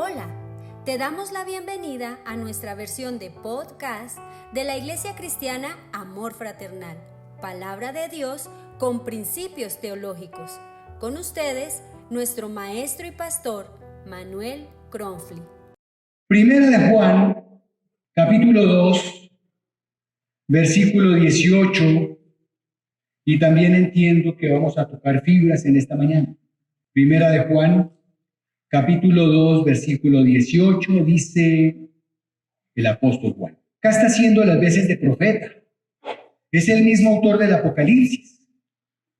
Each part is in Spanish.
Hola, te damos la bienvenida a nuestra versión de podcast de la Iglesia Cristiana Amor Fraternal, Palabra de Dios con principios teológicos. Con ustedes, nuestro maestro y pastor, Manuel Cronfli. Primera de Juan, capítulo 2, versículo 18, y también entiendo que vamos a tocar fibras en esta mañana. Primera de Juan, capítulo 2, versículo 18, dice el apóstol Juan. Acá está haciendo las veces de profeta. Es el mismo autor del Apocalipsis.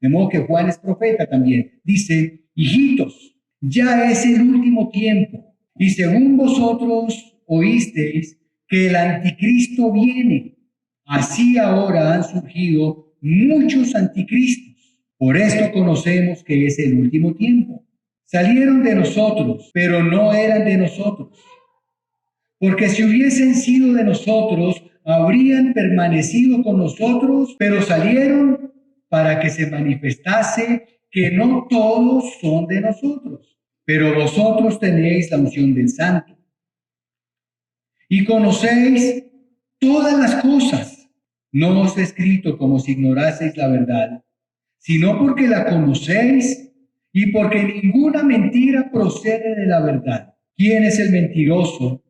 De modo que Juan es profeta también. Dice, hijitos, ya es el último tiempo, y según vosotros oísteis que el anticristo viene, así ahora han surgido muchos anticristos. Por esto conocemos que es el último tiempo. Salieron de nosotros, pero no eran de nosotros. Porque si hubiesen sido de nosotros, habrían permanecido con nosotros, pero salieron para que se manifestase que no todos son de nosotros. Pero vosotros tenéis la unción del Santo y conocéis todas las cosas. No os he escrito como si ignoraseis la verdad, sino porque la conocéis y porque ninguna mentira procede de la verdad. ¿Quién es el mentiroso?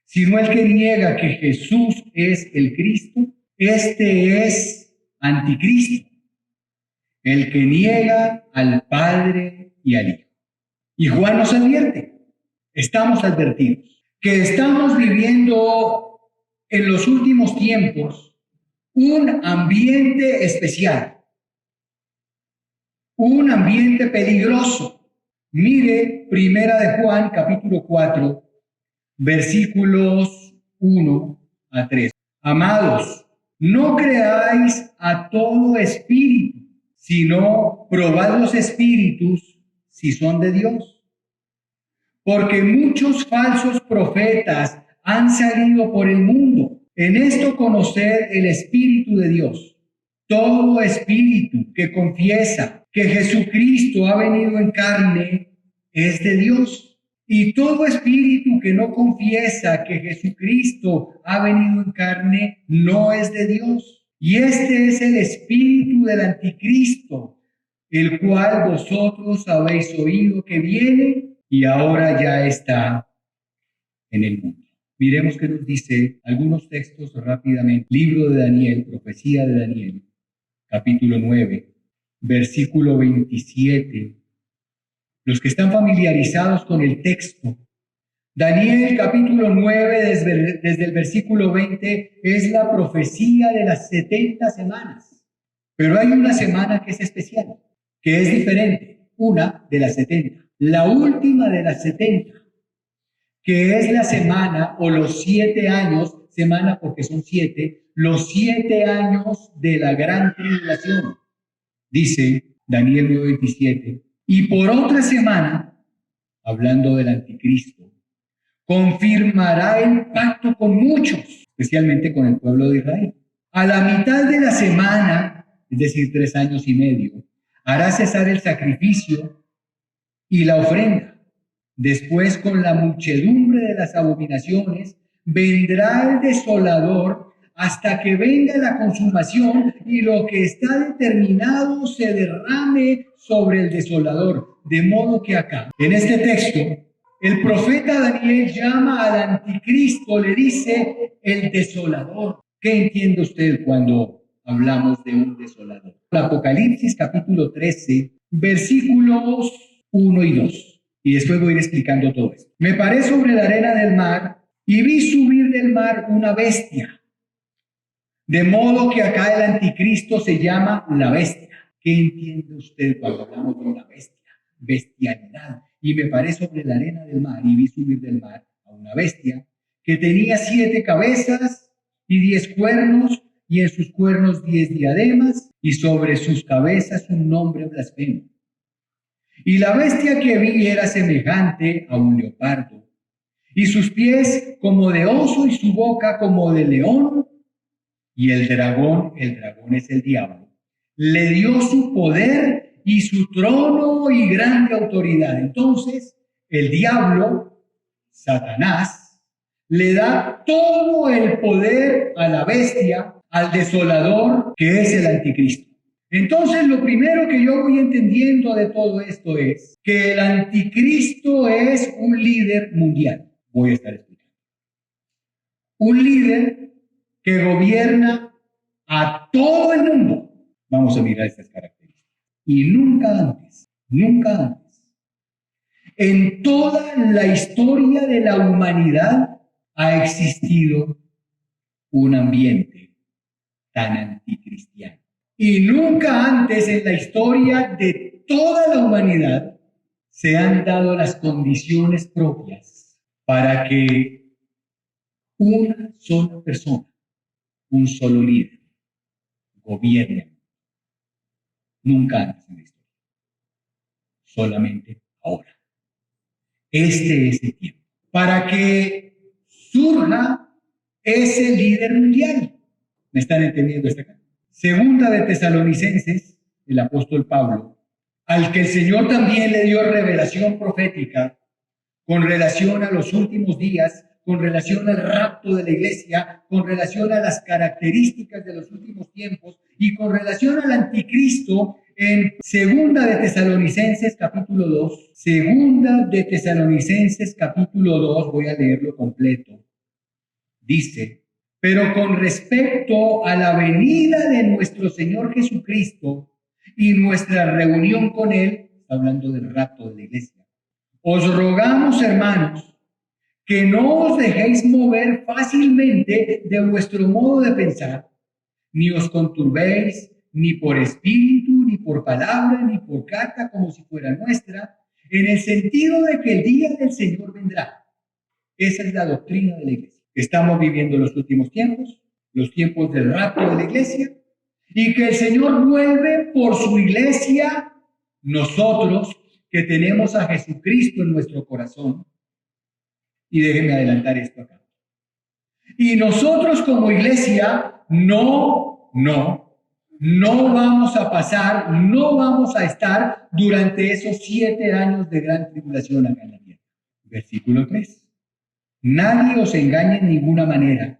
Sino el que niega que Jesús es el Cristo. Este es anticristo, el que niega al Padre y al Hijo. Y Juan nos advierte, estamos advertidos, que estamos viviendo en los últimos tiempos un ambiente especial, un ambiente peligroso. Mire, Primera de Juan, capítulo 4, versículos 1 a 3. Amados, no creáis a todo espíritu, sino probad los espíritus si son de Dios. Porque muchos falsos profetas han salido por el mundo. En esto conocer el Espíritu de Dios. Todo espíritu que confiesa que Jesucristo ha venido en carne es de Dios. Y todo espíritu que no confiesa que Jesucristo ha venido en carne no es de Dios. Y este es el espíritu del anticristo, el cual vosotros habéis oído que viene y ahora ya está en el mundo. Miremos qué nos dice algunos textos rápidamente. Libro de Daniel, profecía de Daniel, capítulo 9, versículo 27. Los que están familiarizados con el texto, Daniel capítulo 9, desde el versículo 20, es la profecía de las 70 semanas. Pero hay una semana que es especial, que es diferente, una de las 70. La última de las 70, que es la semana o los 7 años, semana porque son 7, los 7 años de la gran tribulación. Dice Daniel 9:27, y por otra semana, hablando del anticristo, confirmará el pacto con muchos, especialmente con el pueblo de Israel. A la mitad de la semana, es decir, 3 años y medio, hará cesar el sacrificio y la ofrenda. Después, con la muchedumbre de las abominaciones, vendrá el desolador hasta que venga la consumación y lo que está determinado se derrame sobre el desolador. De modo que acá, en este texto, el profeta Daniel llama al anticristo, le dice el desolador. ¿Qué entiende usted cuando hablamos de un desolador? Apocalipsis capítulo 13, versículos 1 y 2. Y después voy a ir explicando todo esto. Me paré sobre la arena del mar y vi subir del mar una bestia. De modo que acá el anticristo se llama la bestia. ¿Qué entiende usted cuando hablamos de una bestia? Bestialidad. Y me paré sobre la arena del mar y vi subir del mar a una bestia que tenía 7 cabezas y 10 cuernos, y en sus cuernos 10 diademas, y sobre sus cabezas un nombre blasfemo. Y la bestia que vi era semejante a un leopardo, y sus pies como de oso y su boca como de león. Y el dragón es el diablo, le dio su poder y su trono y grande autoridad. Entonces, el diablo Satanás, le da todo el poder a la bestia, al desolador que es el anticristo. Entonces, lo primero que yo voy entendiendo de todo esto es que el anticristo es un líder mundial. Voy a estar explicando. Un líder que gobierna a todo el mundo. Vamos a mirar estas características. Y nunca antes, en toda la historia de la humanidad ha existido un ambiente tan anticristiano. Y nunca antes en la historia de toda la humanidad se han dado las condiciones propias para que una sola persona, un solo líder, gobierne. Nunca antes en la historia. Solamente ahora. Este es el tiempo. Para que surja ese líder mundial. ¿Me están entendiendo esta carta? Segunda de Tesalonicenses, el apóstol Pablo, al que el Señor también le dio revelación profética con relación a los últimos días, con relación al rapto de la iglesia, con relación a las características de los últimos tiempos y con relación al anticristo, en Segunda de Tesalonicenses capítulo 2, Segunda de Tesalonicenses capítulo 2, voy a leerlo completo, dice: pero con respecto a la venida de nuestro Señor Jesucristo y nuestra reunión con Él, está hablando del rapto de la iglesia, os rogamos, hermanos, que no os dejéis mover fácilmente de vuestro modo de pensar, ni os conturbéis, ni por espíritu, ni por palabra, ni por carta como si fuera nuestra, en el sentido de que el día del Señor vendrá. Esa es la doctrina de la iglesia. Estamos viviendo los últimos tiempos, los tiempos del rapto de la iglesia, y que el Señor vuelve por su iglesia, nosotros que tenemos a Jesucristo en nuestro corazón. Y déjenme adelantar esto acá. Y nosotros como iglesia no vamos a pasar, no vamos a estar durante esos 7 años de gran tribulación acá en la tierra. Versículo 3. Nadie os engañe en ninguna manera,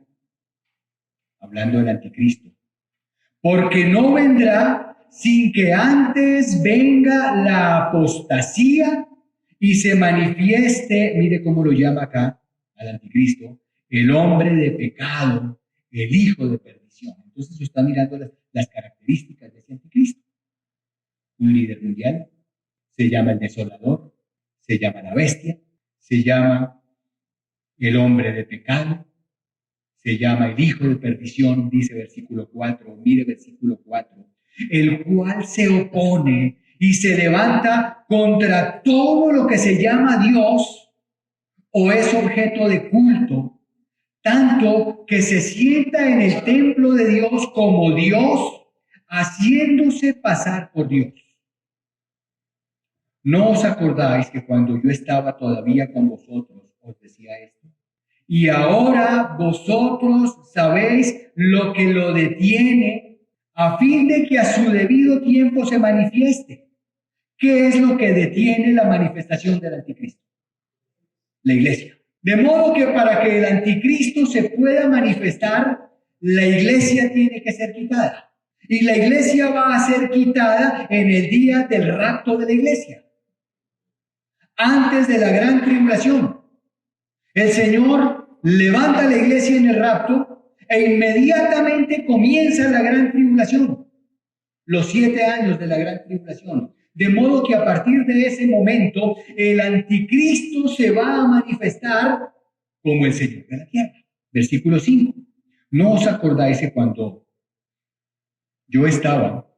hablando del anticristo, porque no vendrá sin que antes venga la apostasía y se manifieste, mire cómo lo llama acá al anticristo, el hombre de pecado, el hijo de perdición. Entonces se está mirando las características de ese anticristo. Un líder mundial, se llama el desolador, se llama la bestia, se llama el hombre de pecado, se llama el hijo de perdición, dice versículo 4, mire versículo 4, el cual se opone y se levanta contra todo lo que se llama Dios o es objeto de culto, tanto que se sienta en el templo de Dios como Dios, haciéndose pasar por Dios. ¿No os acordáis que cuando yo estaba todavía con vosotros os decía esto? Y ahora vosotros sabéis lo que lo detiene, a fin de que a su debido tiempo se manifieste. ¿Qué es lo que detiene la manifestación del anticristo? La iglesia. De modo que para que el anticristo se pueda manifestar, la iglesia tiene que ser quitada. Y la iglesia va a ser quitada en el día del rapto de la iglesia, antes de la gran tribulación. El Señor levanta la iglesia en el rapto e inmediatamente comienza la gran tribulación, los 7 años de la gran tribulación. De modo que a partir de ese momento el anticristo se va a manifestar como el Señor de la tierra. Versículo 5. ¿No os acordáis que cuando yo estaba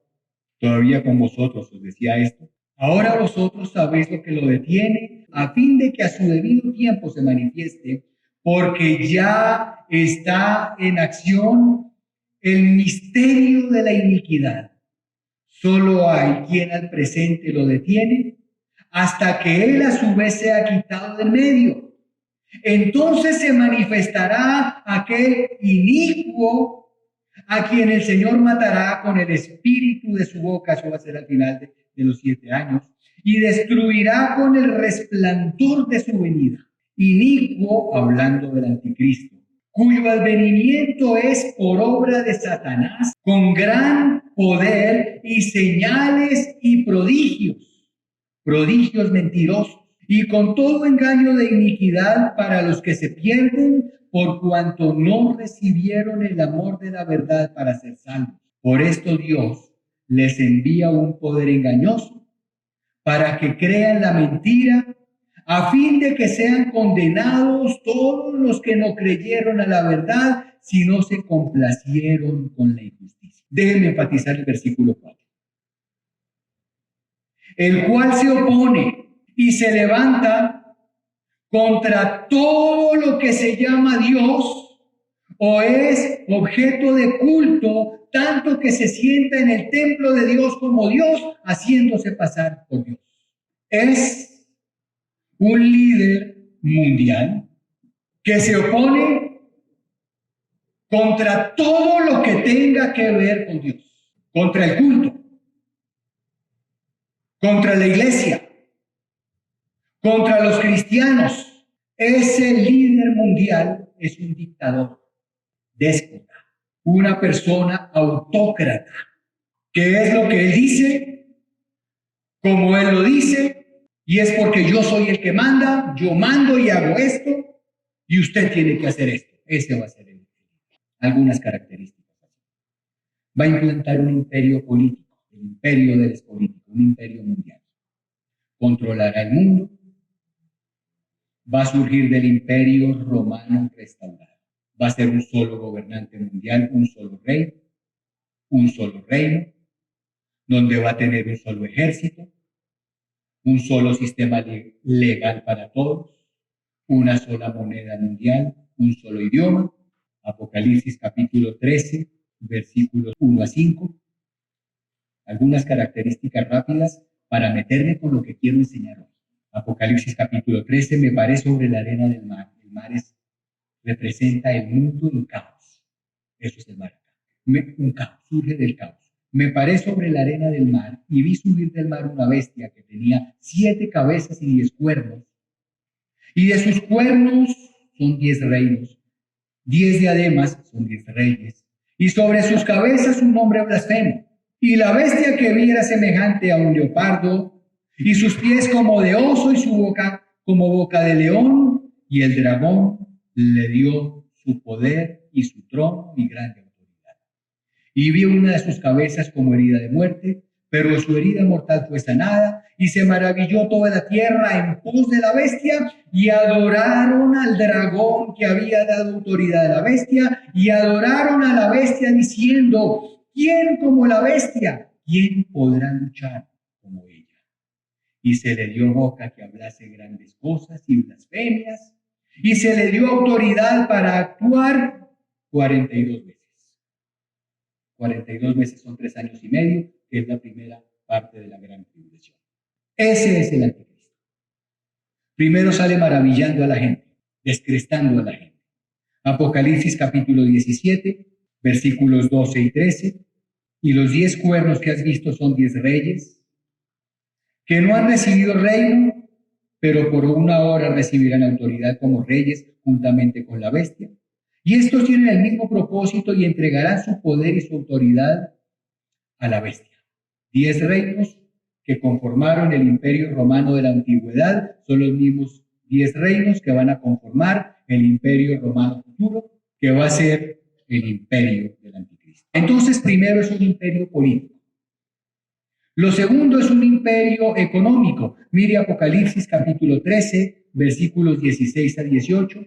todavía con vosotros os decía esto? Ahora vosotros sabéis lo que lo detiene, a fin de que a su debido tiempo se manifieste, porque ya está en acción el misterio de la iniquidad. Solo hay quien al presente lo detiene, hasta que él a su vez sea quitado del medio. Entonces se manifestará aquel inicuo a quien el Señor matará con el espíritu de su boca. Eso va a ser al final de los 7 años, y destruirá con el resplandor de su venida. inicuo, hablando del anticristo, cuyo advenimiento es por obra de Satanás, con gran poder y señales y prodigios mentirosos, y con todo engaño de iniquidad para los que se pierden, por cuanto no recibieron el amor de la verdad para ser salvos. Por esto Dios les envía un poder engañoso para que crean la mentira, a fin de que sean condenados todos los que no creyeron a la verdad, sino se complacieron con la injusticia. Déjenme enfatizar el versículo 4. El cual se opone y se levanta contra todo lo que se llama Dios o es objeto de culto, tanto que se sienta en el templo de Dios como Dios, haciéndose pasar por Dios. Es un líder mundial que se opone contra todo lo que tenga que ver con Dios, contra el culto, contra la iglesia, contra los cristianos. Ese líder mundial es un dictador, déspota, una persona autócrata, que es lo que él dice, como él lo dice, y es porque yo soy el que manda, yo mando y hago esto, y usted tiene que hacer esto. Ese va a ser algunas características. Va a implantar un imperio político, el imperio del político, un imperio mundial. Controlará el mundo. Va a surgir del imperio romano restaurado. Va a ser un solo gobernante mundial, un solo rey, un solo reino, donde va a tener un solo ejército, un solo sistema legal para todos, una sola moneda mundial, un solo idioma. Apocalipsis capítulo 13, versículos 1 a 5. Algunas características rápidas para meterme con lo que quiero enseñar hoy. Apocalipsis capítulo 13, me paré sobre la arena del mar. El mar representa el mundo en caos. Eso es el mar. Un caos, surge del caos. Me paré sobre la arena del mar y vi subir del mar una bestia que tenía 7 cabezas y 10 cuernos. Y de sus cuernos son 10 reinos, 10 diademas son 10 reyes, y sobre sus cabezas un nombre blasfemo. Y la bestia que vi era semejante a un leopardo, y sus pies como de oso, y su boca como boca de león, y el dragón le dio su poder y su trono y grande autoridad. Y vi una de sus cabezas como herida de muerte, pero su herida mortal fue sanada, y se maravilló toda la tierra en pos de la bestia, y adoraron al dragón que había dado autoridad a la bestia, y adoraron a la bestia diciendo: ¿quién como la bestia? ¿Quién podrá luchar como ella? Y se le dio boca que hablase grandes cosas y blasfemias, y se le dio autoridad para actuar 42 veces. 42 meses son 3 años y medio, que es la primera parte de la gran tribulación. Ese es el anticristo. Primero sale maravillando a la gente, descrestando a la gente. Apocalipsis capítulo 17, versículos 12 y 13. Y los 10 cuernos que has visto son 10 reyes, que no han recibido reino, pero por una hora recibirán autoridad como reyes juntamente con la bestia. Y estos tienen el mismo propósito y entregarán su poder y su autoridad a la bestia. 10 reinos que conformaron el imperio romano de la antigüedad son los mismos 10 reinos que van a conformar el imperio romano futuro, que va a ser el imperio del anticristo. Entonces, primero es un imperio político. Lo segundo es un imperio económico. Mire Apocalipsis capítulo 13, versículos 16 a 18.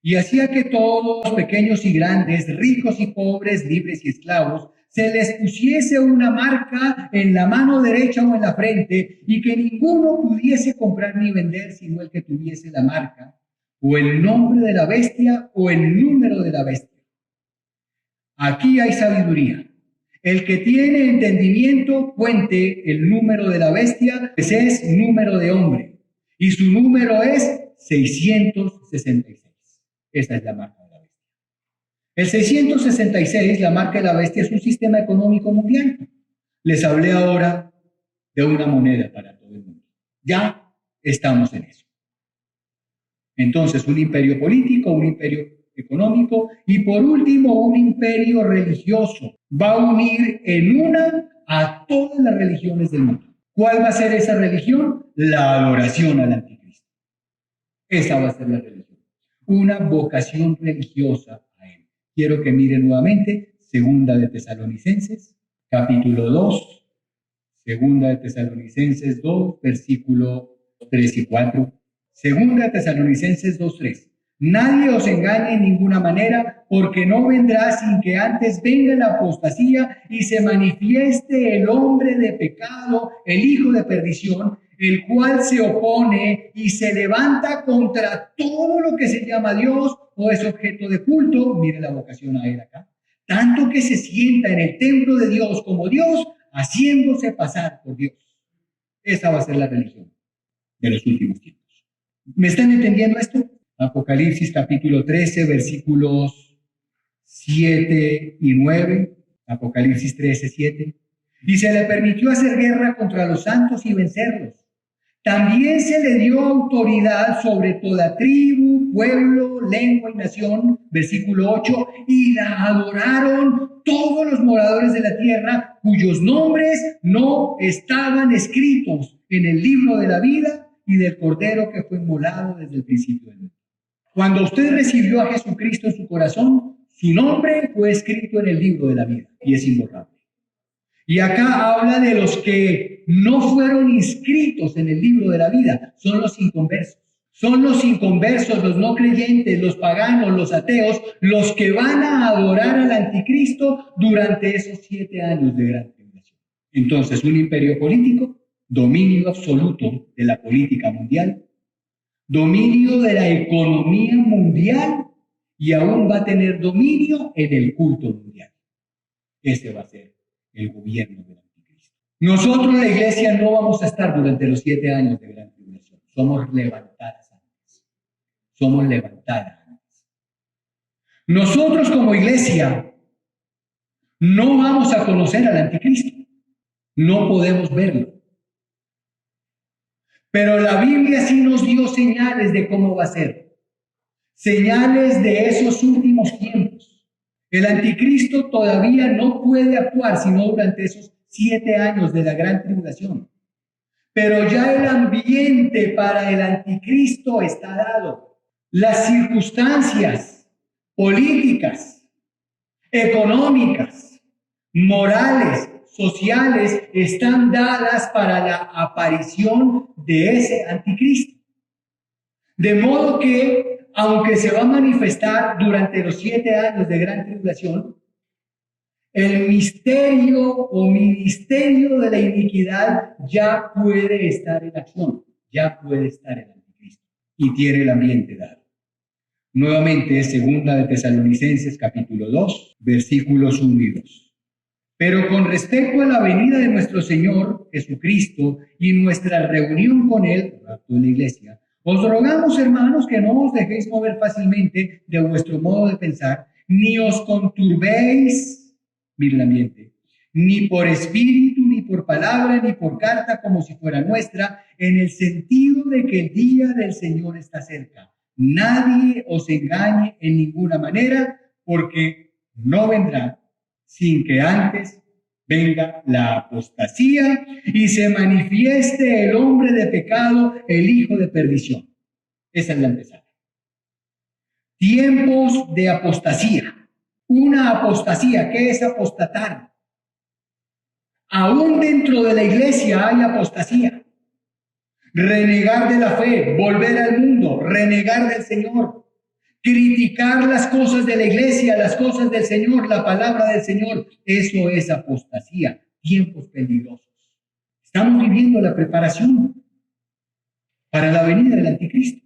Y hacía que todos, pequeños y grandes, ricos y pobres, libres y esclavos, se les pusiese una marca en la mano derecha o en la frente, y que ninguno pudiese comprar ni vender sino el que tuviese la marca, o el nombre de la bestia, o el número de la bestia. Aquí hay sabiduría. El que tiene entendimiento, cuente el número de la bestia, pues es número de hombre, y su número es 666. Esa es la marca de la bestia. El 666, la marca de la bestia, es un sistema económico mundial. Les hablé ahora de una moneda para todo el mundo. Ya estamos en eso. Entonces, un imperio político, un imperio económico y por último, un imperio religioso. Va a unir en una a todas las religiones del mundo. ¿Cuál va a ser esa religión? La adoración al anticristo. Esa va a ser la religión. Una vocación religiosa a él. Quiero que miren nuevamente Segunda de Tesalonicenses, capítulo 2. Segunda de Tesalonicenses 2, versículo 3 y 4. Segunda de Tesalonicenses 2, 3. Nadie os engañe en ninguna manera, porque no vendrá sin que antes venga la apostasía y se manifieste el hombre de pecado, el hijo de perdición, el cual se opone y se levanta contra todo lo que se llama Dios o es objeto de culto. Mire la vocación a él acá. Tanto que se sienta en el templo de Dios como Dios, haciéndose pasar por Dios. Esa va a ser la religión de los últimos tiempos. ¿Me están entendiendo esto? Apocalipsis capítulo 13, versículos 7 y 9. Apocalipsis 13, 7. Y se le permitió hacer guerra contra los santos y vencerlos. También se le dio autoridad sobre toda tribu, pueblo, lengua y nación. Versículo 8. Y la adoraron todos los moradores de la tierra, cuyos nombres no estaban escritos en el libro de la vida y del Cordero que fue inmolado desde el principio del mundo. Cuando usted recibió a Jesucristo en su corazón, su nombre fue escrito en el libro de la vida y es imborrable. Y acá habla de los que no fueron inscritos en el libro de la vida, son los inconversos. Son los inconversos, los no creyentes, los paganos, los ateos, los que van a adorar al anticristo durante esos 7 años de gran tribulación. Entonces, un imperio político, dominio absoluto de la política mundial, dominio de la economía mundial y aún va a tener dominio en el culto mundial. Ese va a ser el gobierno del anticristo. Nosotros, la iglesia, no vamos a estar durante los 7 años de gran tribulación. Somos levantadas antes. Somos levantadas antes. Nosotros como iglesia no vamos a conocer al anticristo. No podemos verlo. Pero la Biblia sí nos dio señales de cómo va a ser. Señales de esos últimos tiempos. El anticristo todavía no puede actuar sino durante esos 7 años de la gran tribulación. Pero ya el ambiente para el anticristo está dado. Las circunstancias políticas, económicas, morales, sociales están dadas para la aparición de ese anticristo. De modo que, aunque se va a manifestar durante los 7 años de gran tribulación, el misterio o ministerio de la iniquidad ya puede estar en acción, ya puede estar el anticristo y tiene el ambiente dado. Nuevamente es Segunda de Tesalonicenses capítulo 2, versículos 1 y 2. Pero con respecto a la venida de nuestro Señor Jesucristo y nuestra reunión con Él, rapto en la iglesia, os rogamos, hermanos, que no os dejéis mover fácilmente de vuestro modo de pensar, ni os conturbéis, miren el ambiente, ni por espíritu, ni por palabra, ni por carta, como si fuera nuestra, en el sentido de que el día del Señor está cerca. Nadie os engañe en ninguna manera, porque no vendrá sin que antes venga la apostasía y se manifieste el hombre de pecado, el hijo de perdición. Esa es la empezada. Tiempos de apostasía. Una apostasía, ¿qué es apostatar? Aún dentro de la iglesia hay apostasía. Renegar de la fe, volver al mundo, renegar del Señor. Criticar las cosas de la iglesia, las cosas del Señor, la palabra del Señor. Eso es apostasía, tiempos peligrosos. Estamos viviendo la preparación para la venida del anticristo.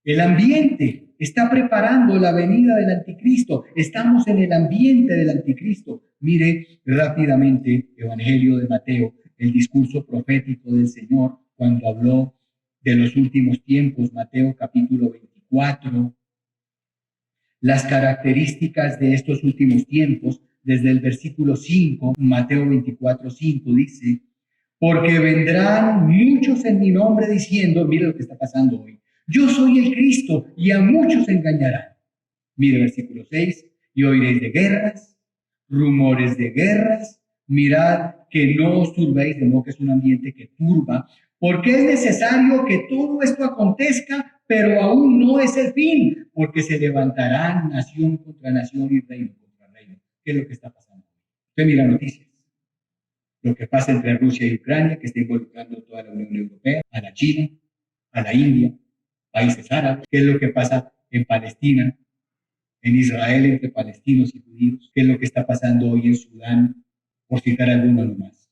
El ambiente está preparando la venida del anticristo. Estamos en el ambiente del anticristo. Mire rápidamente Evangelio de Mateo, el discurso profético del Señor cuando habló de los últimos tiempos. Mateo capítulo 24. Las características de estos últimos tiempos, desde el versículo 5, Mateo 24, 5, dice, porque vendrán muchos en mi nombre diciendo, mire lo que está pasando hoy, Yo soy el Cristo y a muchos engañarán. Mire versículo 6, y oiréis de guerras, rumores de guerras. Mirad que no os turbéis, de modo que es un ambiente que turba, porque es necesario que todo esto acontezca, pero aún no es el fin, porque se levantarán nación contra nación y reino contra reino. ¿Qué es lo que está pasando? Usted mira noticias. Lo que pasa entre Rusia y Ucrania, que está involucrando a toda la Unión Europea, a la China, a la India, países árabes. ¿Qué es lo que pasa en Palestina, en Israel, entre palestinos y judíos? ¿Qué es lo que está pasando hoy en Sudán, por citar alguno nomás?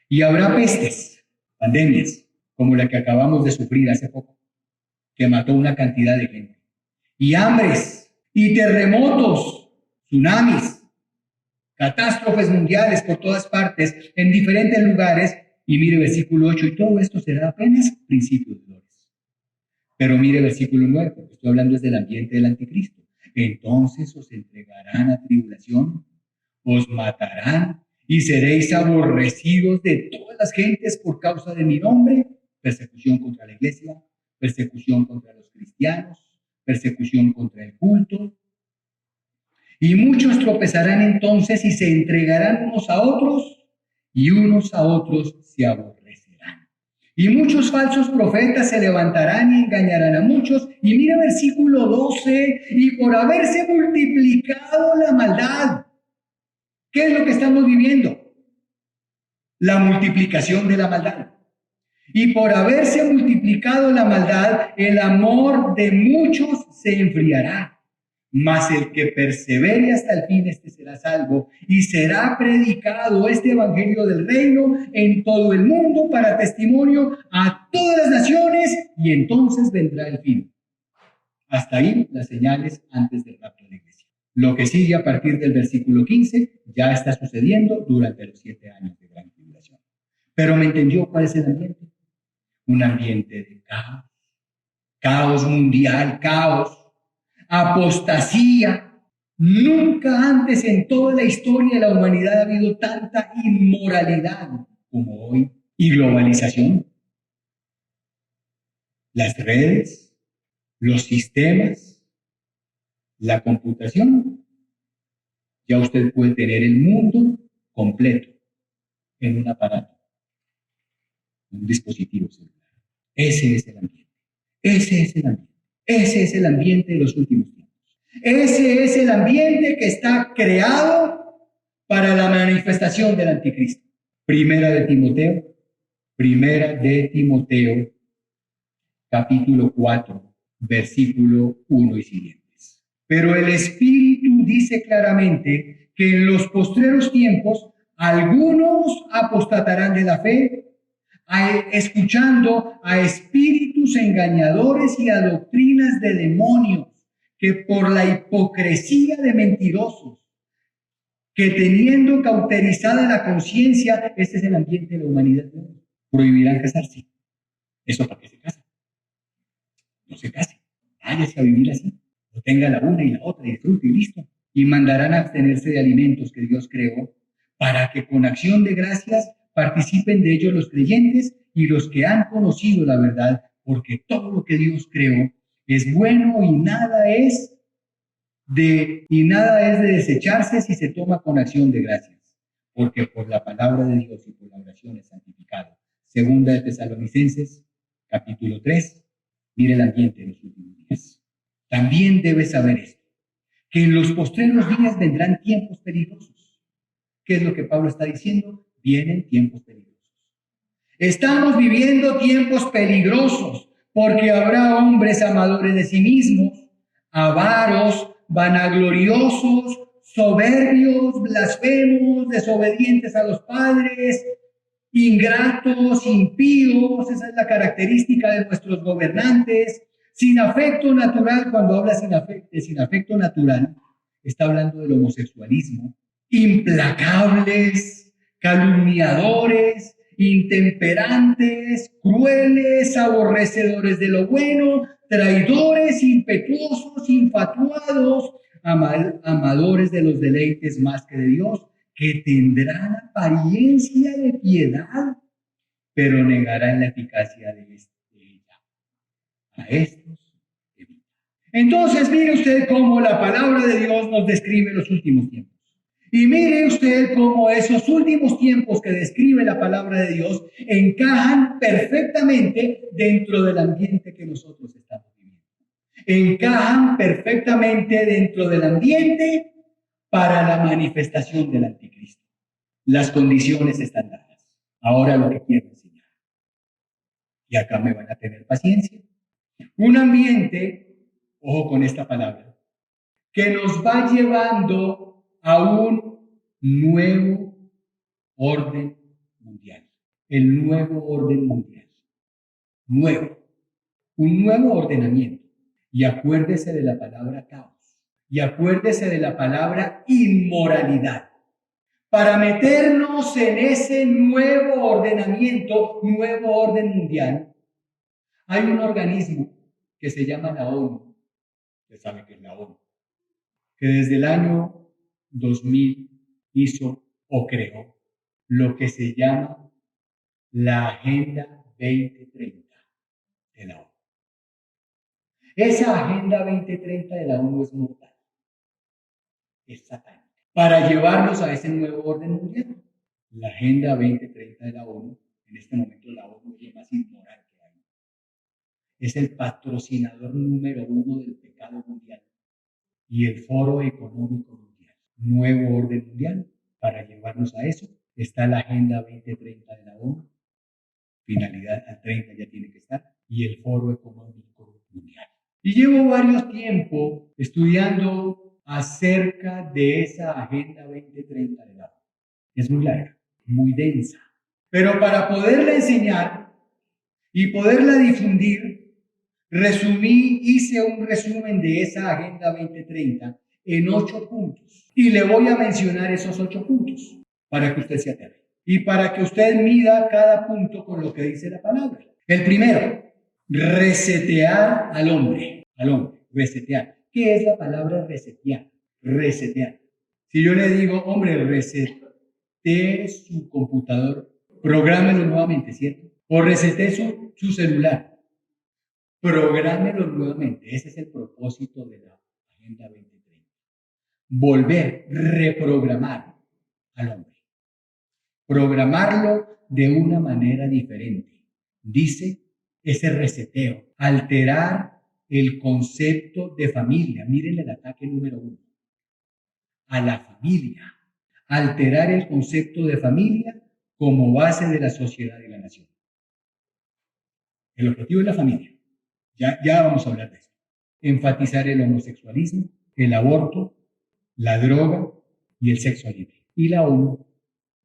Y habrá pestes, pandemias, como la que acabamos de sufrir hace poco, que mató una cantidad de gente. Y hambres, y terremotos, tsunamis, catástrofes mundiales por todas partes, en diferentes lugares. Y mire versículo 8, y todo esto será apenas principio de dolores. Pero mire versículo 9, porque estoy hablando desde el ambiente del anticristo. Entonces os entregarán a tribulación, os matarán y seréis aborrecidos de todas las gentes por causa de mi nombre. Persecución contra la iglesia, persecución contra los cristianos, persecución contra el culto. Y muchos tropezarán entonces y se entregarán unos a otros, y unos a otros se aborrecerán. Y muchos falsos profetas se levantarán y engañarán a muchos. Y mira versículo 12, y por haberse multiplicado la maldad. ¿Qué es lo que estamos viviendo? La multiplicación de la maldad. Y por haberse multiplicado la maldad, el amor de muchos se enfriará. Mas el que persevere hasta el fin, este será salvo, y será predicado este evangelio del reino en todo el mundo para testimonio a todas las naciones, y entonces vendrá el fin. Hasta ahí las señales antes del rapto de la iglesia. Lo que sigue a partir del versículo 15 ya está sucediendo durante los 7 años de gran tribulación. Pero ¿me entendió cuál es el ambiente? Un ambiente de caos, caos mundial, caos, apostasía. Nunca antes en toda la historia de la humanidad ha habido tanta inmoralidad como hoy. Y globalización. Las redes, los sistemas, la computación. Ya usted puede tener el mundo completo en un aparato, en un dispositivo celular. Ese es el ambiente. Ese es el ambiente. Ese es el ambiente de los últimos tiempos. Ese es el ambiente que está creado para la manifestación del anticristo. Primera de Timoteo, capítulo 4, versículo 1 y siguientes. Pero el Espíritu dice claramente que en los postreros tiempos algunos apostatarán de la fe, escuchando a espíritus engañadores y a doctrinas de demonios, que por la hipocresía de mentirosos, que teniendo cauterizada la conciencia, este es el ambiente de la humanidad, prohibirán casarse. ¿Eso para qué se casa? No se case, váyase a vivir así, no tenga la una y la otra y disfrute y listo. Y mandarán a abstenerse de alimentos que Dios creó, para que con acción de gracias participen de ellos los creyentes y los que han conocido la verdad, porque todo lo que Dios creó es bueno y nada es de desecharse si se toma con acción de gracias, porque por la palabra de Dios y por la oración es santificado. Segunda de Tesalonicenses, capítulo 3, mire el ambiente de los últimos días. También debes saber esto, que en los postreros días vendrán tiempos peligrosos. ¿Qué es lo que Pablo está diciendo? Vienen tiempos peligrosos. Estamos viviendo tiempos peligrosos porque habrá hombres amadores de sí mismos, avaros, vanagloriosos, soberbios, blasfemos, desobedientes a los padres, ingratos, impíos. Esa es la característica de nuestros gobernantes. Sin afecto natural. Cuando habla sin afecto natural, está hablando del homosexualismo. Implacables, calumniadores, intemperantes, crueles, aborrecedores de lo bueno, traidores, impetuosos, infatuados, amadores de los deleites más que de Dios, que tendrán apariencia de piedad, pero negarán la eficacia de ella. a estos evita. Entonces, mire usted cómo la palabra de Dios nos describe los últimos tiempos. Y mire usted cómo esos últimos tiempos que describe la palabra de Dios encajan perfectamente dentro del ambiente que nosotros estamos viviendo. Encajan perfectamente dentro del ambiente para la manifestación del anticristo. Las condiciones están dadas. Ahora lo que quiero enseñar. Y acá me van a tener paciencia. Un ambiente, ojo con esta palabra, que nos va llevando a un nuevo orden mundial. El nuevo orden mundial. Nuevo. Un nuevo ordenamiento. Y acuérdese de la palabra caos. Y acuérdese de la palabra inmoralidad. Para meternos en ese nuevo ordenamiento, nuevo orden mundial, hay un organismo que se llama la ONU. Usted sabe que es la ONU. Que desde el año 2000 hizo o creó lo que se llama la Agenda 2030 de la ONU. Esa Agenda 2030 de la ONU es mortal, es satánica, para llevarnos a ese nuevo orden mundial. La Agenda 2030 de la ONU, en este momento la ONU es lo más inmoral que hay. Es el patrocinador número 1 del pecado mundial y el Foro Económico Mundial. Nuevo orden mundial, para llevarnos a eso, está la Agenda 2030 de la ONU, finalidad al 30 ya tiene que estar, y el Foro Económico Mundial. Y llevo varios tiempos estudiando acerca de esa Agenda 2030 de la ONU. Es muy larga, muy densa, pero para poderla enseñar y poderla difundir, hice un resumen de esa Agenda 2030 en 8 puntos. Y le voy a mencionar esos 8 puntos para que usted se aterre. Y para que usted mida cada punto con lo que dice la palabra. El primero, resetear al hombre. Resetear. ¿Qué es la palabra resetear? Resetear. Si yo le digo, hombre, resete su computador, prográmelo nuevamente, ¿cierto? O resete su celular, prográmelo nuevamente. Ese es el propósito de la Agenda 2030. Volver, reprogramar al hombre. Programarlo de una manera diferente. Dice ese reseteo, alterar el concepto de familia. Miren el ataque número 1. A la familia. Alterar el concepto de familia como base de la sociedad y la nación. El objetivo es la familia. Ya vamos a hablar de eso. Enfatizar el homosexualismo, el aborto, la droga y el sexo libre. Y la ONU,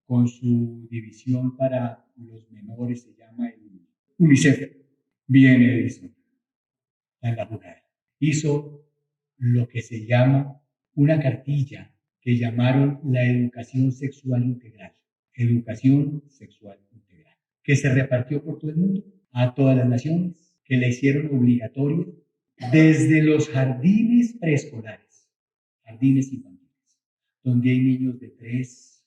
con su división para los menores, se llama el UNICEF. Viene Edison, en la jugada. Hizo lo que se llama una cartilla que llamaron la educación sexual integral. Educación sexual integral. Que se repartió por todo el mundo, a todas las naciones, que la hicieron obligatoria desde los jardines preescolares, jardines infantiles, donde hay niños de 3,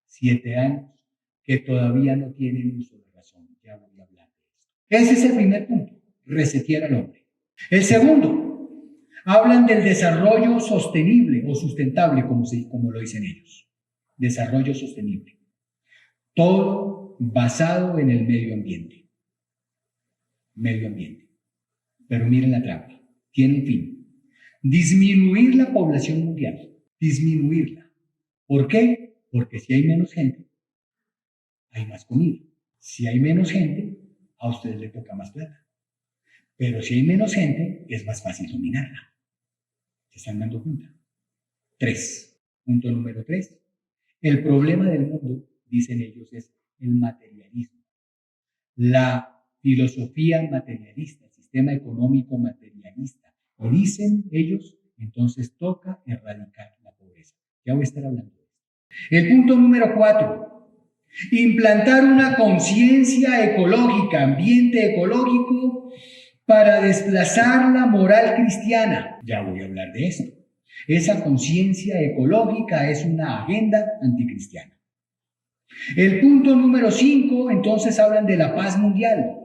7 años que todavía no tienen uso de razón. Ya voy a hablar de esto. Ese es el primer punto, resetear al hombre. El segundo, hablan del desarrollo sostenible o sustentable, como lo dicen ellos. Desarrollo sostenible. Todo basado en el medio ambiente. Medio ambiente. Pero miren la trampa. Tiene un fin. Disminuir la población mundial. Disminuirla. ¿Por qué? Porque si hay menos gente, hay más comida. Si hay menos gente, a ustedes les toca más plata. Pero si hay menos gente, es más fácil dominarla. ¿Se están dando cuenta? 3. Punto número 3. El problema del mundo, dicen ellos, es el materialismo. La filosofía materialista, el sistema económico materialista. Lo dicen ellos, entonces toca erradicar la pobreza. Ya voy a estar hablando de esto. El punto número 4. Implantar una conciencia ecológica, ambiente ecológico, para desplazar la moral cristiana. Ya voy a hablar de esto. Esa conciencia ecológica es una agenda anticristiana. El punto número 5, entonces hablan de la paz mundial.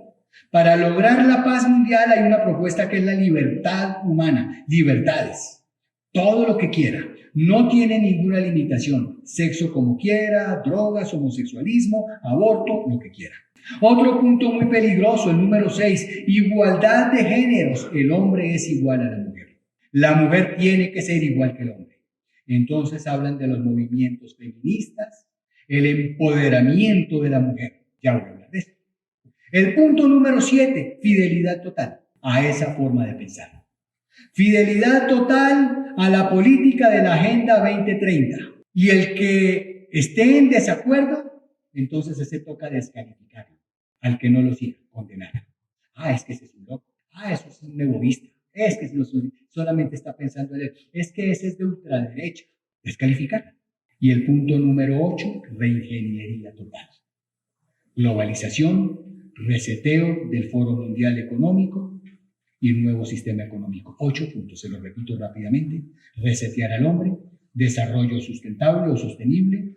Para lograr la paz mundial hay una propuesta que es la libertad humana, libertades, todo lo que quiera, no tiene ninguna limitación, sexo como quiera, drogas, homosexualismo, aborto, lo que quiera. Otro punto muy peligroso, el número 6, igualdad de géneros, el hombre es igual a la mujer. La mujer tiene que ser igual que el hombre. Entonces hablan de los movimientos feministas, el empoderamiento de la mujer. Ya voy a hablar de eso. El punto número 7, fidelidad total a esa forma de pensar. Fidelidad total a la política de la Agenda 2030. Y el que esté en desacuerdo, entonces ese toca descalificarlo. Al que no lo siga, condenar. Es que ese es un loco. Eso es un egoísta. Es que solamente está pensando en él. Es que ese es de ultraderecha. Descalificar. Y el punto número 8, reingeniería total. Globalización, reseteo del Foro Mundial Económico y nuevo sistema económico. 8 puntos, se los repito rápidamente. Resetear al hombre, desarrollo sustentable o sostenible,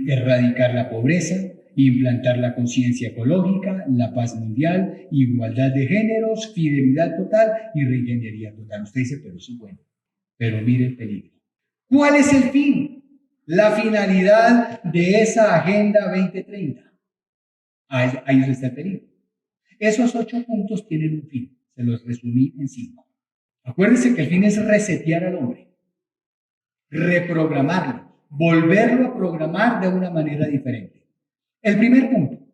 erradicar la pobreza, implantar la conciencia ecológica, la paz mundial, igualdad de géneros, fidelidad total y reingeniería total. Usted dice, pero eso es bueno. Pero mire el peligro. ¿Cuál es el fin? La finalidad de esa Agenda 2030. Ahí está el peligro. Esos 8 puntos tienen un fin. Se los resumí en 5. Acuérdense que el fin es resetear al hombre, reprogramarlo, volverlo a programar de una manera diferente. El primer punto,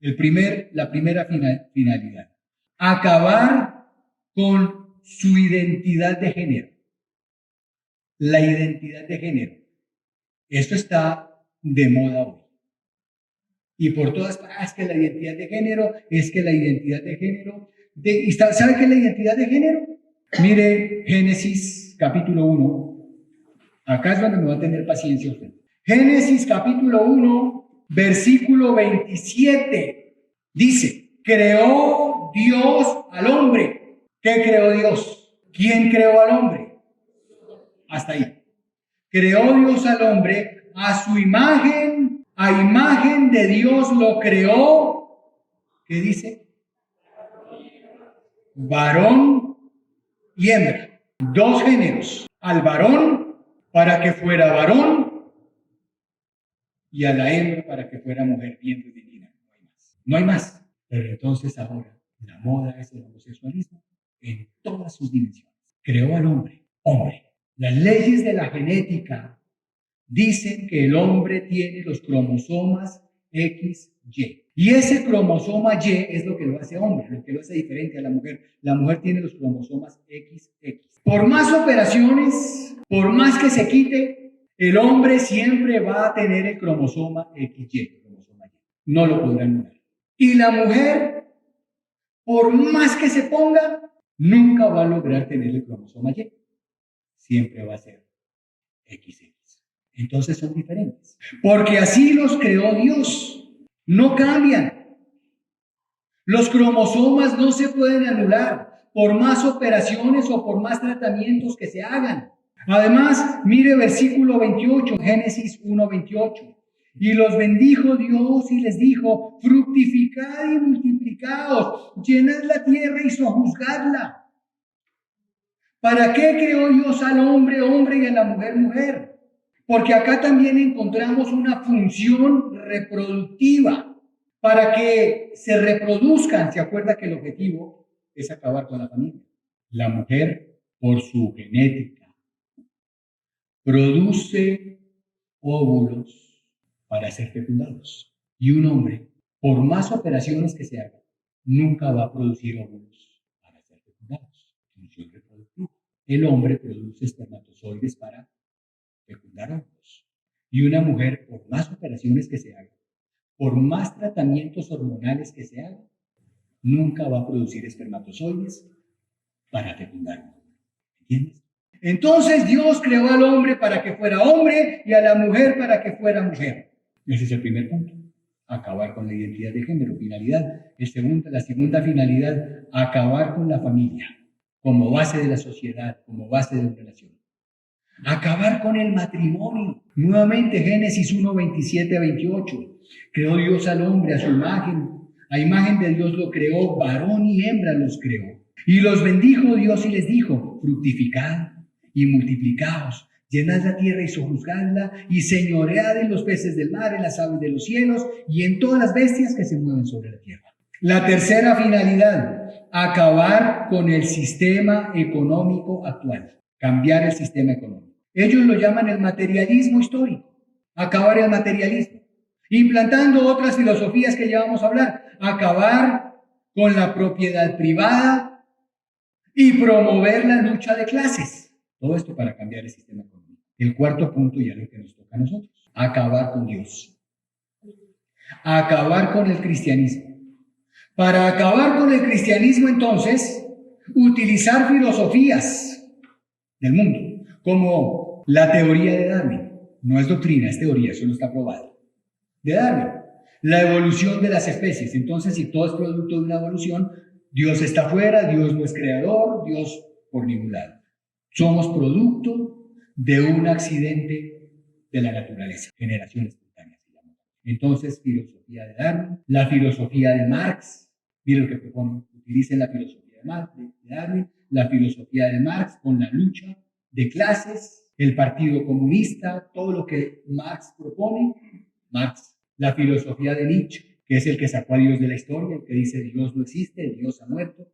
la primera finalidad, acabar con su identidad de género. La identidad de género. Esto está de moda hoy. Y por todas partes, es que la identidad de género, ¿sabe qué es la identidad de género? Mire, Génesis capítulo 1. Acá es donde me va a tener paciencia usted. Génesis capítulo 1, versículo 27. Dice, creó Dios al hombre. ¿Qué creó Dios? ¿Quién creó al hombre? Hasta ahí. Creó Dios al hombre a su imagen, a imagen de Dios lo creó. ¿Qué dice? Varón y hembra. 2 géneros. Al varón para que fuera varón y a la hembra para que fuera mujer bien femenina. No hay más. Pero entonces ahora la moda es el homosexualismo en todas sus dimensiones. Creó al hombre, hombre. Las leyes de la genética dicen que el hombre tiene los cromosomas XY. Y ese cromosoma Y es lo que lo hace hombre, lo que lo hace diferente a la mujer. La mujer tiene los cromosomas XX. Por más operaciones, por más que se quite, el hombre siempre va a tener el cromosoma XY. No lo podrán negar. Y la mujer, por más que se ponga, nunca va a lograr tener el cromosoma Y. Siempre va a ser XX. Entonces son diferentes. Porque así los creó Dios. No cambian. Los cromosomas no se pueden anular por más operaciones o por más tratamientos que se hagan. Además, mire versículo 28, Génesis 1:28. Y los bendijo Dios y les dijo, fructificad y multiplicaos, llenad la tierra y sojuzgadla. ¿Para qué creó Dios al hombre, hombre y a la mujer, mujer? Porque acá también encontramos una función reproductiva para que se reproduzcan. ¿Se acuerda que el objetivo es acabar con la familia? La mujer, por su genética, produce óvulos para ser fecundados. Y un hombre, por más operaciones que se hagan, nunca va a producir óvulos para ser fecundados. Función reproductiva. El hombre produce espermatozoides para fecundar óvulos. Y una mujer, por más operaciones que se hagan, por más tratamientos hormonales que se hagan, nunca va a producir espermatozoides para fecundar un óvulo. ¿Entiendes? Entonces Dios creó al hombre para que fuera hombre y a la mujer para que fuera mujer. Ese es el primer punto. Acabar con la identidad de género. Finalidad. La segunda finalidad, acabar con la familia como base de la sociedad, como base de una relación. Acabar con el matrimonio. Nuevamente Génesis 1, 27, 28. Creó Dios al hombre a su imagen, A imagen de Dios lo creó, varón y hembra los creó. Y los bendijo Dios y les dijo, fructificad y multiplicaos, llenad la tierra y sojuzgadla, y señoread en los peces del mar, en las aves de los cielos, y en todas las bestias que se mueven sobre la tierra. La tercera finalidad, acabar con el sistema económico actual, cambiar el sistema económico. Ellos lo llaman el materialismo histórico, acabar el materialismo, implantando otras filosofías que ya vamos a hablar, acabar con la propiedad privada y promover la lucha de clases. Todo esto para cambiar el sistema económico. El cuarto punto ya es lo que nos toca a nosotros, acabar con Dios, acabar con el cristianismo. Para acabar con el cristianismo, entonces, utilizar filosofías del mundo, como la teoría de Darwin. No es doctrina, es teoría, eso no está probado. De Darwin, la evolución de las especies. Entonces, si todo es producto de una evolución, Dios está afuera, Dios no es creador, Dios por ningún lado. Somos producto de un accidente de la naturaleza, generación espontánea se llama. Entonces, filosofía de Darwin, la filosofía de Marx. Miren lo que proponen, utilicen la filosofía de Darwin, la filosofía de Marx con la lucha de clases, el Partido Comunista, todo lo que Marx propone, Marx. La filosofía de Nietzsche, que es el que sacó a Dios de la historia, el que dice Dios no existe, Dios ha muerto,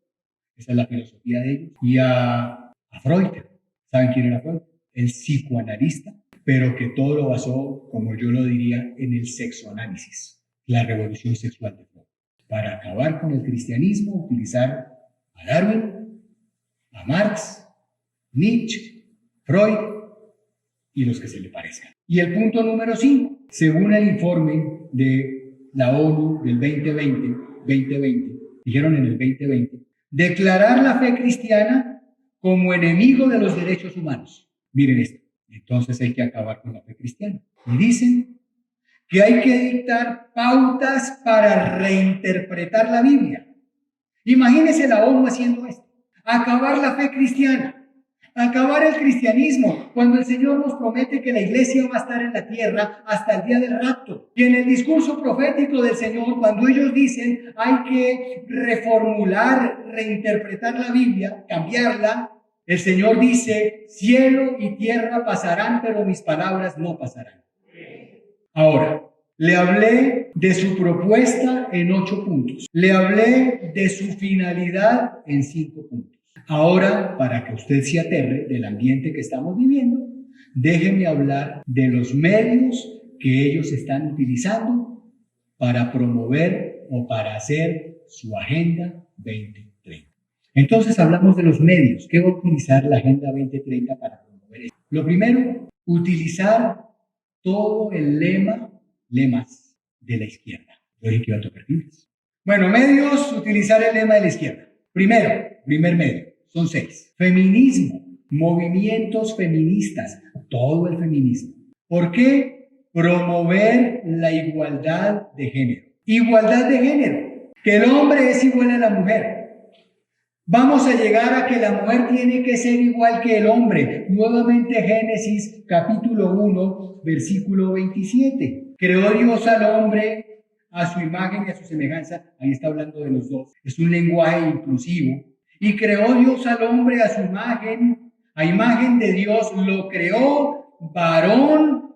esa es la filosofía de ellos. Y a Freud, ¿saben quién era Freud? El psicoanalista, pero que todo lo basó, como yo lo diría, en el sexoanálisis, la revolución sexual de Freud. Para acabar con el cristianismo, utilizar a Darwin, a Marx, Nietzsche, Freud y los que se le parezcan. Y el punto número 5, según el informe de la ONU del 2020, dijeron en el 2020, declarar la fe cristiana como enemigo de los derechos humanos. Miren esto, entonces hay que acabar con la fe cristiana. Y dicen que hay que dictar pautas para reinterpretar la Biblia. Imagínense la ONU haciendo esto. Acabar la fe cristiana, acabar el cristianismo, cuando el Señor nos promete que la iglesia va a estar en la tierra hasta el día del rapto. Y en el discurso profético del Señor, cuando ellos dicen hay que reformular, reinterpretar la Biblia, cambiarla, el Señor dice, cielo y tierra pasarán, pero mis palabras no pasarán. Ahora, le hablé de su propuesta en 8 puntos. Le hablé de su finalidad en 5 puntos. Ahora, para que usted se aterre del ambiente que estamos viviendo, déjeme hablar de los medios que ellos están utilizando para promover o para hacer su Agenda 2030. Entonces, hablamos de los medios. ¿Qué va a utilizar la Agenda 2030 para promover esto? Lo primero, utilizar todo el lemas de la izquierda. Yo dije que iba a tocar fibras. Bueno, medios, utilizar el lema de la izquierda. Primer medio, son 6. Feminismo, movimientos feministas, todo el feminismo. ¿Por qué? Promover la igualdad de género. Igualdad de género, que el hombre es igual a la mujer. Vamos a llegar a que la mujer tiene que ser igual que el hombre. Nuevamente Génesis capítulo 1, versículo 27. Creó Dios al hombre a su imagen y a su semejanza. Ahí está hablando de los dos. Es un lenguaje inclusivo. Y creó Dios al hombre a su imagen. A imagen de Dios lo creó varón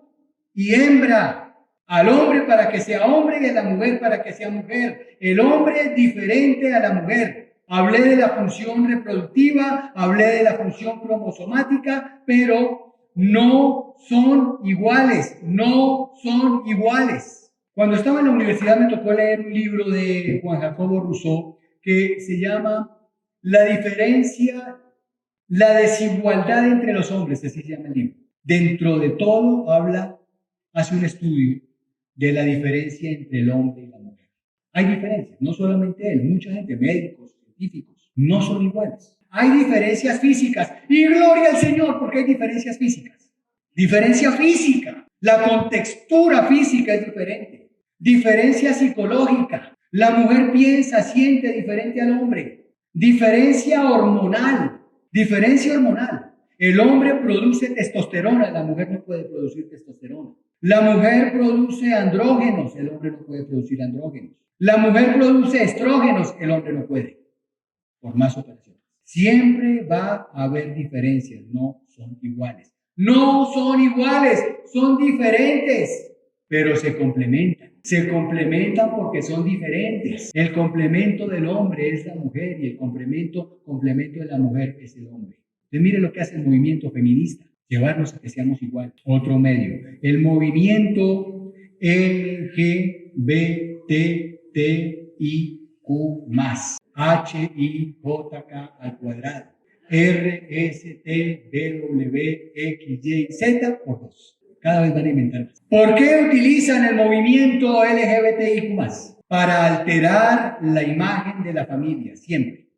y hembra. Al hombre para que sea hombre y a la mujer para que sea mujer. El hombre es diferente a la mujer. Hablé de la función reproductiva, hablé de la función cromosomática, pero no son iguales, no son iguales. Cuando estaba en la universidad me tocó leer un libro de Juan Jacobo Rousseau que se llama La desigualdad entre los hombres, así se llama el libro. Dentro de todo hace un estudio de la diferencia entre el hombre y la mujer. Hay diferencias, no solamente él, mucha gente, médicos, científicos, no son iguales. Hay diferencias físicas y gloria al Señor porque hay diferencias físicas. Diferencia física, la contextura física es diferente. Diferencia psicológica, la mujer piensa, siente diferente al hombre. Diferencia hormonal. El hombre produce testosterona, la mujer no puede producir testosterona. La mujer produce andrógenos, el hombre no puede producir andrógenos. La mujer produce estrógenos, el hombre no puede, por más operaciones. Siempre va a haber diferencias, no son iguales. No son iguales, son diferentes, pero se complementan. Se complementan porque son diferentes. El complemento del hombre es la mujer y el complemento de la mujer es el hombre. Entonces mire lo que hace el movimiento feminista, llevarnos a que seamos iguales. Otro medio, el movimiento LGBTTIQ+, HIJK al cuadrado, RSTWXYZ por 2. Cada vez van a inventar más. ¿Por qué utilizan el movimiento LGBTIQ+? Para alterar la imagen de la familia, siempre.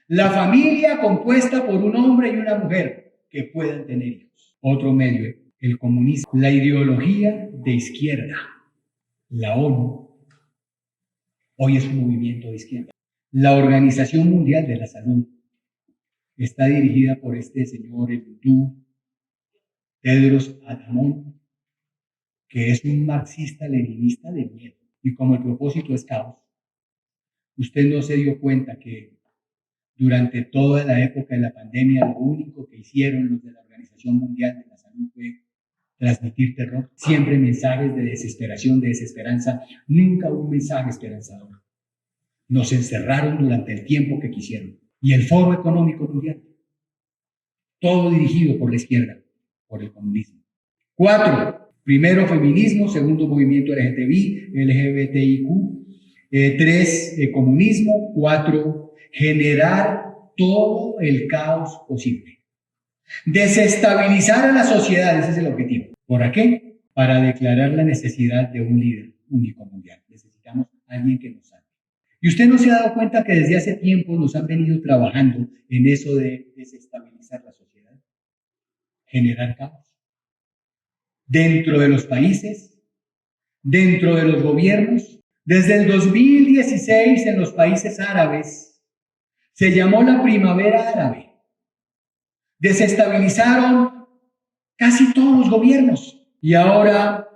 La familia compuesta por un hombre y una mujer que puedan tener hijos. Otro medio, el comunismo, la ideología de izquierda, la ONU, hoy es un movimiento de izquierda. La Organización Mundial de la Salud está dirigida por este señor, el hindú, Tedros Adhanom, que es un marxista-leninista de miedo. Y como el propósito es caos, usted no se dio cuenta que durante toda la época de la pandemia lo único que hicieron los de la Organización Mundial de la Salud fue transmitir terror. Siempre mensajes de desesperación, de desesperanza. Nunca un mensaje esperanzador. Nos encerraron durante el tiempo que quisieron. Y el Foro Económico Mundial, todo dirigido por la izquierda, por el comunismo. 4. Primero, feminismo. Segundo, movimiento LGBTIQ. 3, comunismo. 4, generar todo el caos posible. Desestabilizar a la sociedad, ese es el objetivo. ¿Por qué? Para declarar la necesidad de un líder único mundial. Necesitamos a alguien que nos salve. Y usted no se ha dado cuenta que desde hace tiempo nos han venido trabajando en eso de desestabilizar la sociedad, generar caos. Dentro de los países, dentro de los gobiernos. Desde el 2016 en los países árabes se llamó la Primavera Árabe. Desestabilizaron casi todos los gobiernos. Y ahora,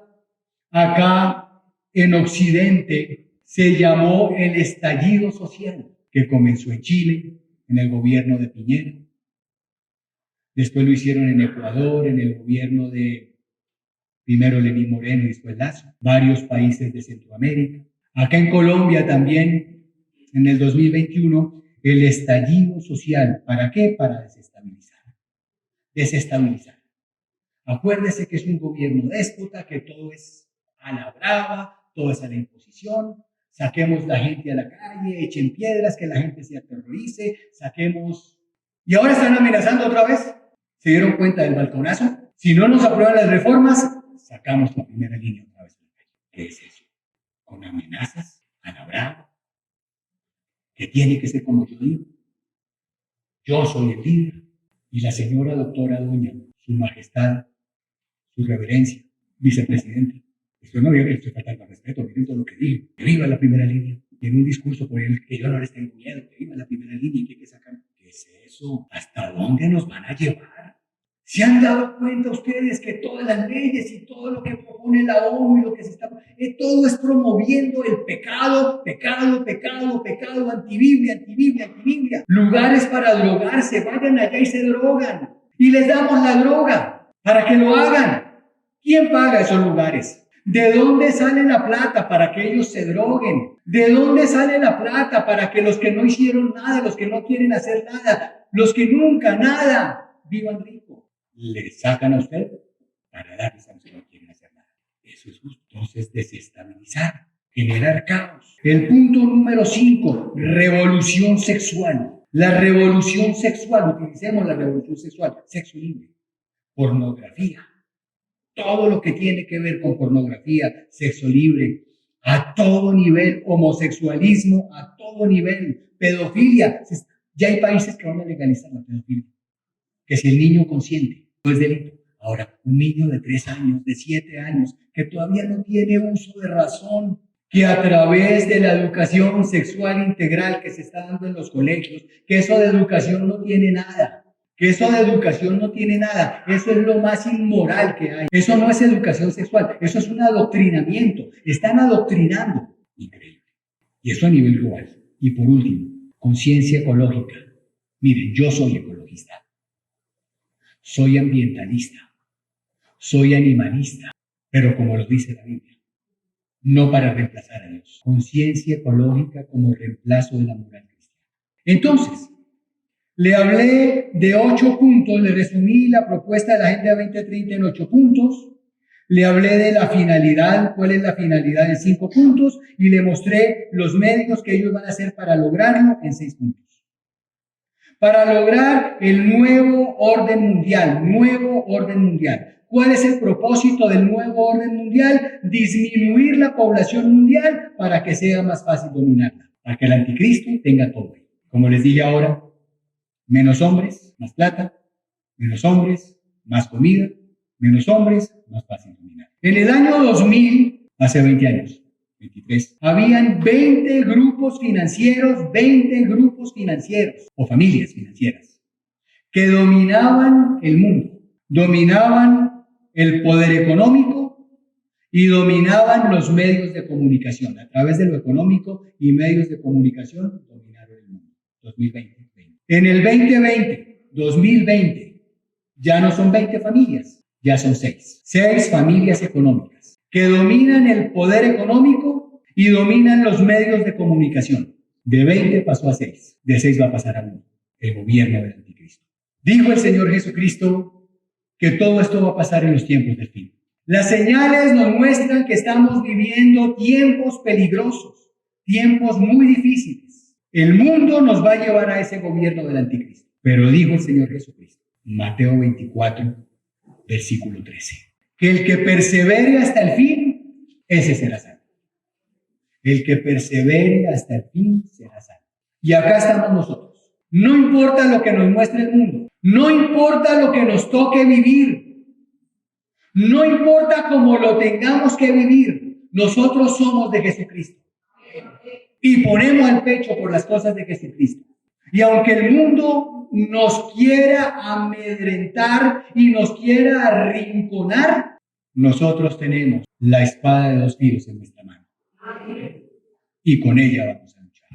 acá en Occidente, se llamó el estallido social, que comenzó en Chile, en el gobierno de Piñera. Después lo hicieron en Ecuador, en el gobierno de primero Lenín Moreno y después Lazo. Varios países de Centroamérica. Acá en Colombia también, en el 2021, el estallido social. ¿Para qué? Para desestabilizar. Desestabilizar. Acuérdese que es un gobierno déspota, que todo es a la brava, todo es a la imposición. Saquemos la gente a la calle, echen piedras, que la gente se aterrorice, saquemos... Y ahora están amenazando otra vez. ¿Se dieron cuenta del balconazo? Si no nos aprueban las reformas, sacamos la primera línea otra vez. ¿Qué es eso? Con amenazas a la brava, que tiene que ser como yo digo. Yo soy el líder y la señora doctora doña, su majestad, su reverencia, vicepresidente. Esto no había hecho falta de respeto, miren todo lo que digo. Que viva la primera línea. Y en un discurso por él, que yo no les tengo miedo, que viva la primera línea y que hay que sacar. ¿Qué es eso? ¿Hasta dónde nos van a llevar? ¿Se han dado cuenta ustedes que todas las leyes y todo lo que propone la ONU y lo que se está... todo es promoviendo el pecado, antibiblia, antibiblia, antibiblia. Lugares para drogarse, vayan allá y se drogan. Y les damos la droga para que lo hagan. ¿Quién paga esos lugares? ¿De dónde sale la plata para que ellos se droguen? ¿De dónde sale la plata para que los que no hicieron nada, los que no quieren hacer nada, los que nunca nada, vivan rico? Le sacan a usted para darles a los que no quieren hacer nada. Eso es justo. Entonces, desestabilizar, generar caos. El punto número 5, revolución sexual. La revolución sexual, utilicemos la revolución sexual, sexo libre, pornografía. Todo lo que tiene que ver con pornografía, sexo libre, a todo nivel, homosexualismo, a todo nivel, pedofilia. Ya hay países que van a legalizar la pedofilia. Que si el niño consiente, no es delito. Ahora, un niño de 3 años, de 7 años, que todavía no tiene uso de razón, que a través de la educación sexual integral que se está dando en los colegios, que eso de educación no tiene nada, que eso de educación no tiene nada, eso es lo más inmoral que hay, eso no es educación sexual, eso es un adoctrinamiento, están adoctrinando, increíble, y eso a nivel global. Y por último, conciencia ecológica. Miren, yo soy ecologista, soy ambientalista, soy animalista, pero como lo dice la Biblia, no para reemplazar a Dios. Conciencia ecológica como reemplazo de la moral cristiana. Entonces, le hablé de 8 puntos, le resumí la propuesta de la Agenda 2030 en 8 puntos, le hablé de la finalidad, cuál es la finalidad en 5 puntos, y le mostré los medios que ellos van a hacer para lograrlo en 6 puntos. Para lograr el nuevo orden mundial, ¿Cuál es el propósito del nuevo orden mundial? Disminuir la población mundial para que sea más fácil dominarla, para que el anticristo tenga todo. Como les dije ahora, menos hombres, más plata, menos hombres, más comida, menos hombres, más fácil dominar. En el año 2000, hace 20 años, 23, habían 20 grupos financieros o familias financieras que dominaban el mundo, dominaban el poder económico y dominaban los medios de comunicación. A través de lo económico y medios de comunicación dominaron el mundo. 2020. En el 2020, ya no son 20 familias, ya son 6. 6 familias económicas que dominan el poder económico y dominan los medios de comunicación. De 20 pasó a 6, de 6 va a pasar a 1, el gobierno del anticristo. Dijo el Señor Jesucristo que todo esto va a pasar en los tiempos del fin. Las señales nos muestran que estamos viviendo tiempos peligrosos, tiempos muy difíciles. El mundo nos va a llevar a ese gobierno del anticristo. Pero dijo el Señor Jesucristo, Mateo 24, versículo 13, que el que persevere hasta el fin, ese será salvo. El que persevere hasta el fin será salvo. Y acá estamos nosotros. No importa lo que nos muestre el mundo. No importa lo que nos toque vivir. No importa cómo lo tengamos que vivir. Nosotros somos de Jesucristo. Y ponemos el pecho por las cosas de Jesucristo. Y aunque el mundo nos quiera amedrentar y nos quiera arrinconar, nosotros tenemos la espada de 2 filos en nuestra mano. Y con ella vamos a luchar.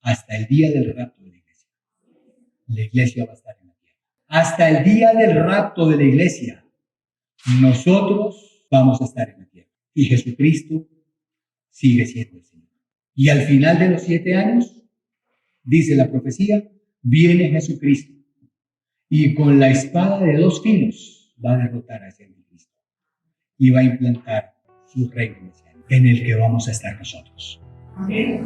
Hasta el día del rapto de la iglesia. La iglesia va a estar en la tierra. Hasta el día del rapto de la iglesia, nosotros vamos a estar en la tierra. Y Jesucristo sigue siendo el Señor. Y al final de los 7 años, dice la profecía, viene Jesucristo. Y con la espada de 2 filos va a derrotar a ese anticristo. Y va a implantar su reino en el que vamos a estar nosotros. Amén.